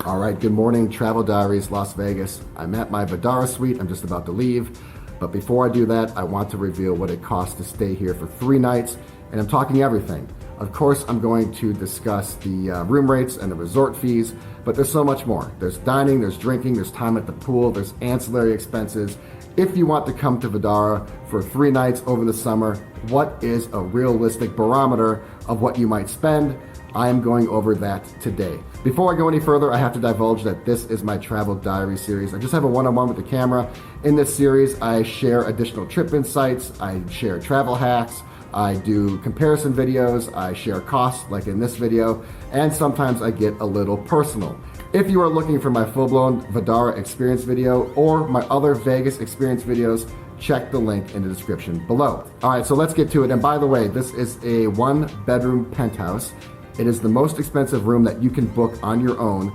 All right, good morning, Travel Diaries, Las Vegas. I'm at my Vdara suite. I'm just about to leave. But before I do that, I want to reveal what it costs to stay here for 3 nights. And I'm talking everything. Of course, I'm going to discuss the room rates and the resort fees, but there's so much more. There's dining, there's drinking, there's time at the pool, there's ancillary expenses. If you want to come to Vdara for 3 nights over the summer, what is a realistic barometer of what you might spend? I am going over that today. Before I go any further, I have to divulge that this is my travel diary series. I just have a one-on-one with the camera. In this series, I share additional trip insights, I share travel hacks, I do comparison videos, I share costs like in this video, and sometimes I get a little personal. If you are looking for my full-blown Vdara experience video or my other Vegas experience videos, check the link in the description below. All right, so let's get to it. And by the way, this is a 1-bedroom penthouse. It is the most expensive room that you can book on your own.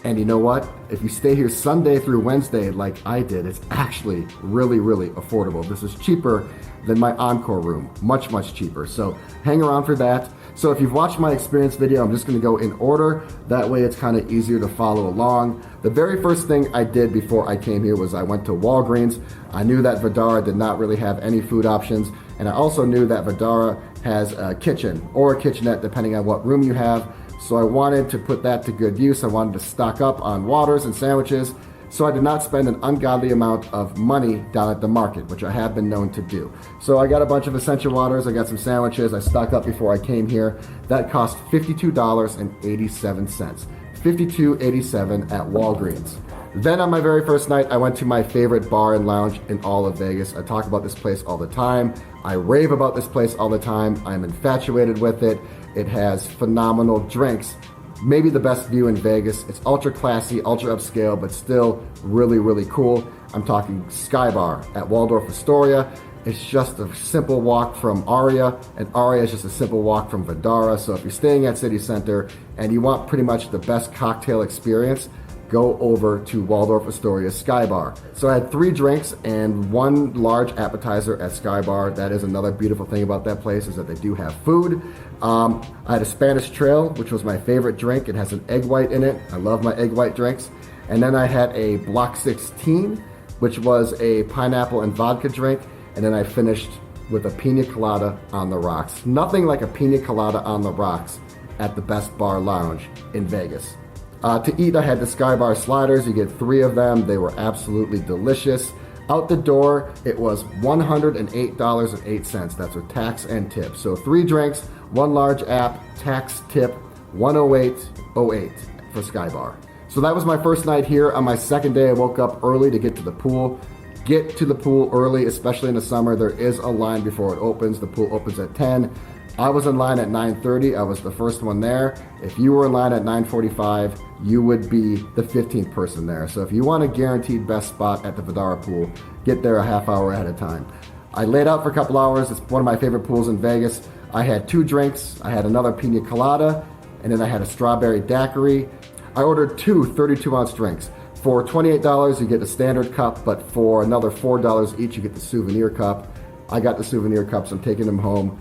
And you know what? If you stay here Sunday through Wednesday like I did, it's actually really, really affordable. This is cheaper than my Encore room. Much, much cheaper. So hang around for that. So if you've watched my experience video, I'm just gonna go in order. That way it's kind of easier to follow along. The very first thing I did before I came here was I went to Walgreens. I knew that Vdara did not really have any food options. And I also knew that Vdara has a kitchen or a kitchenette depending on what room you have. So I wanted to put that to good use. I wanted to stock up on waters and sandwiches. So I did not spend an ungodly amount of money down at the market, which I have been known to do. So I got a bunch of essential waters, I got some sandwiches, I stocked up before I came here. That cost $52.87. $52.87 at Walgreens. Then on my very first night, I went to my favorite bar and lounge in all of Vegas. I talk about this place all the time. I rave about this place all the time. I'm infatuated with it. It has phenomenal drinks. Maybe the best view in Vegas. It's ultra classy, ultra upscale, but still really, really cool. I'm talking Sky Bar at Waldorf Astoria. It's just a simple walk from Aria, and Aria is just a simple walk from Vdara. So if you're staying at City Center and you want pretty much the best cocktail experience, go over to Waldorf Astoria Sky Bar. So I had 3 drinks and 1 large appetizer at Sky Bar. That is another beautiful thing about that place, is that they do have food. I had a Spanish Trail, which was my favorite drink. It has an egg white in it. I love my egg white drinks. And then I had a Block 16, which was a pineapple and vodka drink. And then I finished with a pina colada on the rocks. Nothing like a pina colada on the rocks at the best bar lounge in Vegas. To eat, I had the Sky Bar sliders. You get 3 of them. They were absolutely delicious. Out the door, it was $108.08. That's with tax and tip. So 3 drinks, 1 large app, tax tip, $108.08 for Sky Bar. So that was my first night here. On my second day, I woke up early to get to the pool. Get to the pool early, especially in the summer. There is a line before it opens. The pool opens at 10. I was in line at 9:30. I was the first one there. If you were in line at 9:45, you would be the 15th person there. So if you want a guaranteed best spot at the Vdara pool, get there a half hour ahead of time. I laid out for a couple hours. It's one of my favorite pools in Vegas. I had 2 drinks. I had another pina colada, and then I had a strawberry daiquiri. I ordered 2 32-ounce drinks. For $28, you get the standard cup, but for another $4 each, you get the souvenir cup. I got the souvenir cups. I'm taking them home.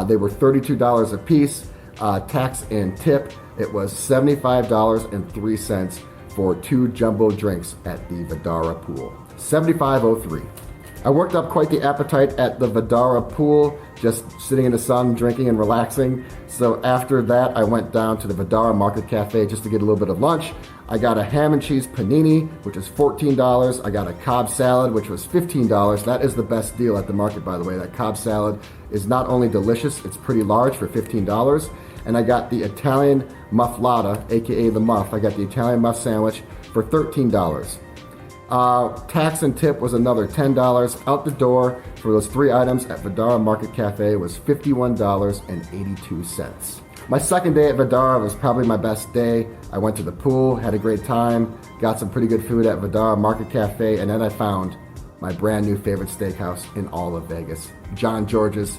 They were $32 a piece. Tax and tip, it was $75.03 for 2 jumbo drinks at the Vdara pool. $75.03. I worked up quite the appetite at the Vdara pool, just sitting in the sun, drinking and relaxing. So after that, I went down to the Vdara Market Cafe just to get a little bit of lunch. I got a ham and cheese panini, which is $14. I got a Cobb salad, which was $15. That is the best deal at the market, by the way. That Cobb salad is not only delicious, it's pretty large for $15. And I got the Italian mufflata, aka the muff. I got the Italian muff sandwich for $13. Tax and tip was another $10. Out the door for those 3 items at Vdara Market Cafe was $51.82. My second day at Vdara was probably my best day. I went to the pool, had a great time, got some pretty good food at Vdara Market Cafe, and then I found my brand new favorite steakhouse in all of Vegas, John George's.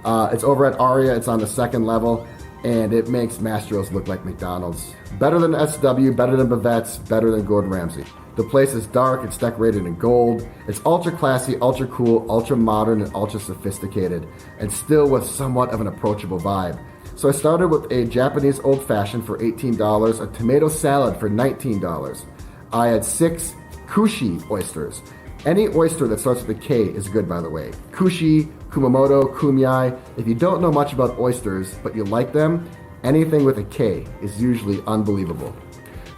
It's over at Aria. It's on the 2nd level, and it makes Mastro's look like McDonald's. Better than SW, better than Bavette's, better than Gordon Ramsay. The place is dark, it's decorated in gold. It's ultra classy, ultra cool, ultra modern, and ultra sophisticated, and still with somewhat of an approachable vibe. So I started with a Japanese old-fashioned for $18, a tomato salad for $19. I had 6 kushi oysters. Any oyster that starts with a K is good, by the way. Kushi, Kumamoto, Kumyai. If you don't know much about oysters, but you like them, anything with a K is usually unbelievable.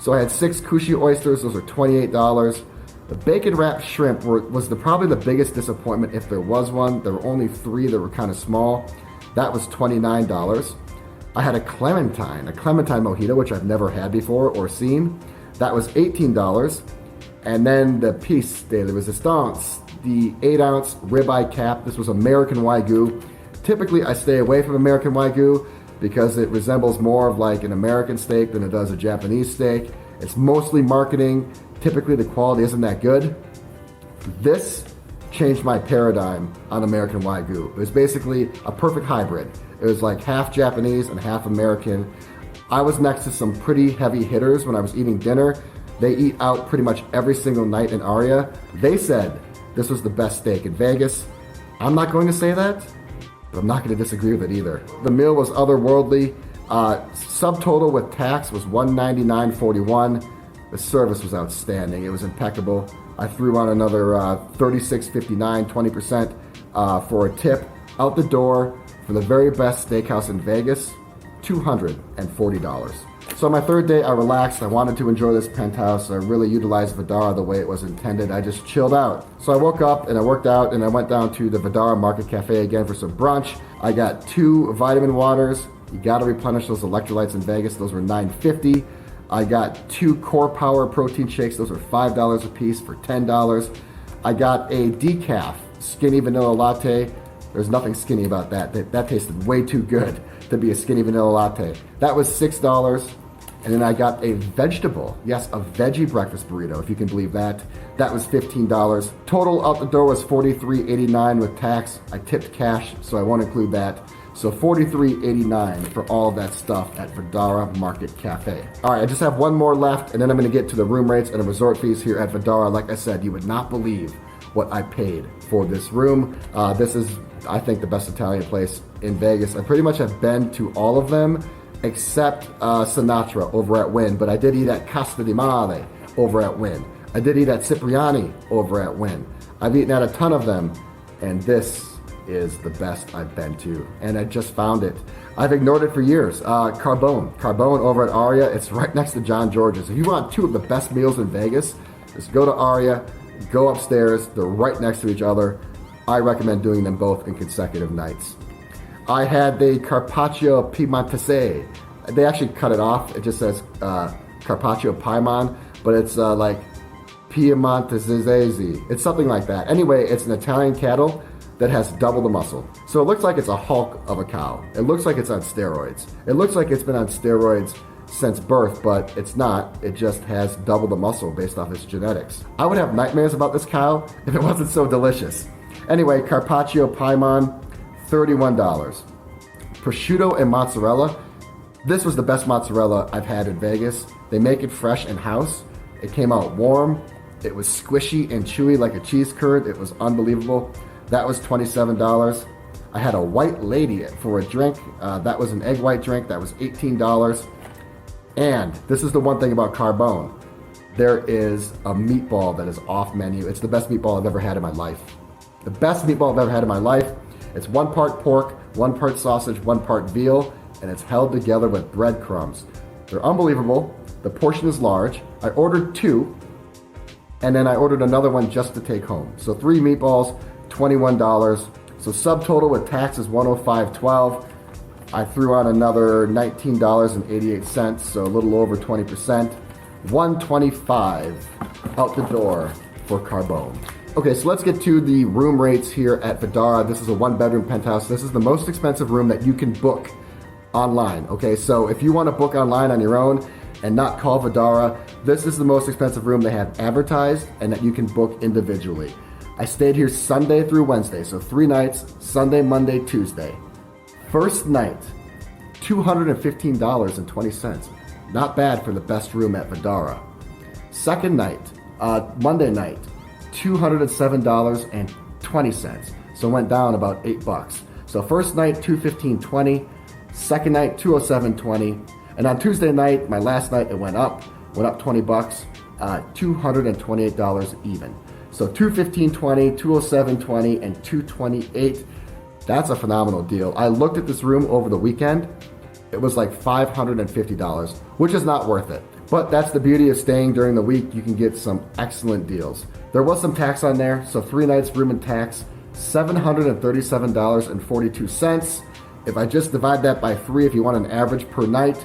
So I had 6 kushi oysters. Those are $28. The bacon wrapped shrimp was probably the biggest disappointment if there was one. There were only 3 that were kind of small. That was $29. I had a clementine mojito, which I've never had before or seen. That was $18. And then the piece de la resistance, the 8-ounce ribeye cap. This was American Wagyu. Typically, I stay away from American Wagyu because it resembles more of like an American steak than it does a Japanese steak. It's mostly marketing. Typically, the quality isn't that good. This changed my paradigm on American Wagyu. It was basically a perfect hybrid. It was like half Japanese and half American. I was next to some pretty heavy hitters when I was eating dinner. They eat out pretty much every single night in Aria. They said this was the best steak in Vegas. I'm not going to say that, but I'm not going to disagree with it either. The meal was otherworldly. Subtotal with tax was $199.41. The service was outstanding. It was impeccable. I threw on another $36.59, 20% for a tip. Out the door for the very best steakhouse in Vegas, $240. So on my third day, I relaxed. I wanted to enjoy this penthouse. I really utilized Vdara the way it was intended. I just chilled out. So I woke up and I worked out and I went down to the Vdara Market Cafe again for some brunch. I got 2 vitamin waters. You gotta replenish those electrolytes in Vegas. Those were $9.50. I got 2 Core Power protein shakes. Those are $5 a piece for $10. I got a decaf skinny vanilla latte. There's nothing skinny about that. That tasted way too good to be a skinny vanilla latte. That was $6. And then I got a vegetable, yes, a veggie breakfast burrito, if you can believe that. That was $15. Total out the door was $43.89 with tax. I tipped cash, so I won't include that. So $43.89 for all of that stuff at Vdara Market Cafe. All right, I just have one more left, and then I'm gonna get to the room rates and the resort fees here at Vdara. Like I said, you would not believe what I paid for this room. This is, I think, the best Italian place in Vegas. I pretty much have been to all of them except Sinatra over at Wynn, but I did eat at Casa di Mare over at Wynn. I did eat at Cipriani over at Wynn. I've eaten at a ton of them, and this is the best I've been to, and I just found it. I've ignored it for years. Carbone over at Aria. It's right next to John George's. If you want 2 of the best meals in Vegas, just go to Aria, go upstairs. They're right next to each other. I recommend doing them both in consecutive nights. I had the Carpaccio Piemontese. They actually cut it off. It just says Carpaccio Piemont, but it's like Piemontese. It's something like that. Anyway, it's an Italian cattle that has double the muscle. So it looks like it's a hulk of a cow. It looks like it's on steroids. It looks like it's been on steroids since birth, but it's not. It just has double the muscle based off its genetics. I would have nightmares about this cow if it wasn't so delicious. Anyway, Carpaccio Piemont, $31. Prosciutto and mozzarella. This was the best mozzarella I've had in Vegas. They make it fresh in-house. It came out warm. It was squishy and chewy like a cheese curd. It was unbelievable. That was $27. I had a white lady for a drink. That was an egg white drink. That was $18. And this is the one thing about Carbone. There is a meatball that is off menu. It's the best meatball I've ever had in my life. The best meatball I've ever had in my life. It's 1 part pork, 1 part sausage, 1 part veal, and it's held together with breadcrumbs. They're unbelievable. The portion is large. I ordered 2, and then I ordered another one just to take home. So 3 meatballs, $21. So subtotal with tax is $105.12. I threw on another $19.88, so a little over 20%. $125 out the door for Carbone. Okay, so let's get to the room rates here at Vdara. This is a 1-bedroom penthouse. This is the most expensive room that you can book online. Okay, so if you want to book online on your own and not call Vdara, this is the most expensive room they have advertised and that you can book individually. I stayed here Sunday through Wednesday, so 3 nights, Sunday, Monday, Tuesday. First night, $215.20. Not bad for the best room at Vdara. Second night, Monday night, $207.20. So it went down about $8. So first night, $215.20. Second night, $207.20. And on Tuesday night, my last night, it went up $20, $228 even. So $215.20, $207.20, and $228. That's a phenomenal deal. I looked at this room over the weekend. It was like $550, which is not worth it. But that's the beauty of staying during the week. You can get some excellent deals. There was some tax on there, so 3 nights room and tax, $737.42. If I just divide that by 3, if you want an average per night,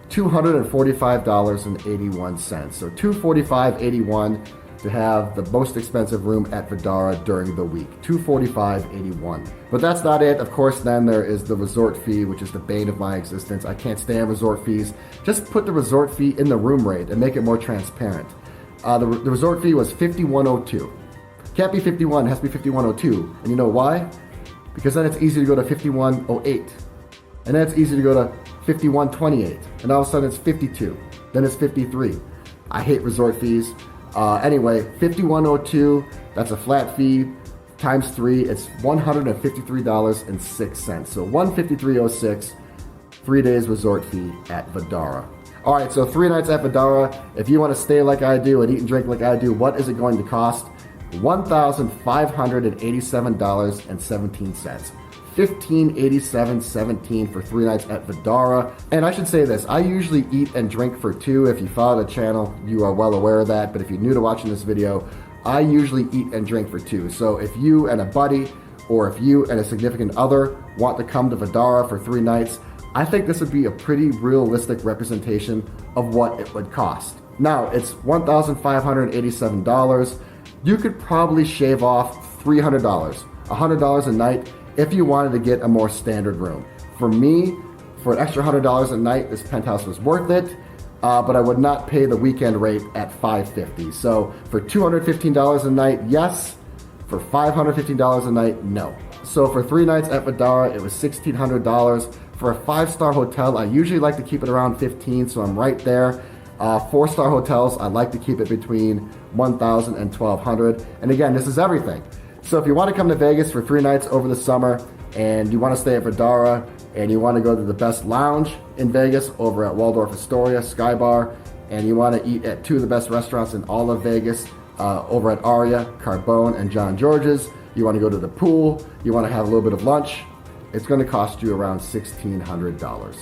$245.81. So $245.81 to have the most expensive room at Vdara during the week, $245.81. But that's not it. Of course, then there is the resort fee, which is the bane of my existence. I can't stand resort fees. Just put the resort fee in the room rate and make it more transparent. The resort fee was $51.02. Can't be 51, it has to be $51.02. And you know why? Because then it's easy to go to $51.08. And then it's easy to go to $51.28. And all of a sudden it's $52. Then it's $53. I hate resort fees. Anyway, $51.02, that's a flat fee, times 3, it's $153.06. So $153.06, 3 days resort fee at Vdara. All right, so 3 nights at Vdara. If you want to stay like I do and eat and drink like I do, what is it going to cost? $1,587.17. $1,587.17 for 3 nights at Vdara. And I should say this, I usually eat and drink for 2. If you follow the channel, you are well aware of that. But if you're new to watching this video, I usually eat and drink for 2. So if you and a buddy, or if you and a significant other want to come to Vdara for 3 nights, I think this would be a pretty realistic representation of what it would cost. Now, it's $1,587. You could probably shave off $300, $100 a night if you wanted to get a more standard room. For me, for an extra $100 a night, this penthouse was worth it, but I would not pay the weekend rate at $550. So for $215 a night, yes. For $515 a night, no. So for 3 nights at Vdara, it was $1,600. For a 5-star hotel, I usually like to keep it around $15, so I'm right there. 4-star hotels, I like to keep it between $1,000 and $1,200. And again, this is everything. So if you want to come to Vegas for 3 nights over the summer and you want to stay at Vdara and you want to go to the best lounge in Vegas over at Waldorf Astoria, Sky Bar, and you want to eat at 2 of the best restaurants in all of Vegas, over at Aria, Carbone, and John George's, you want to go to the pool, you want to have a little bit of lunch, it's going to cost you around $1,600.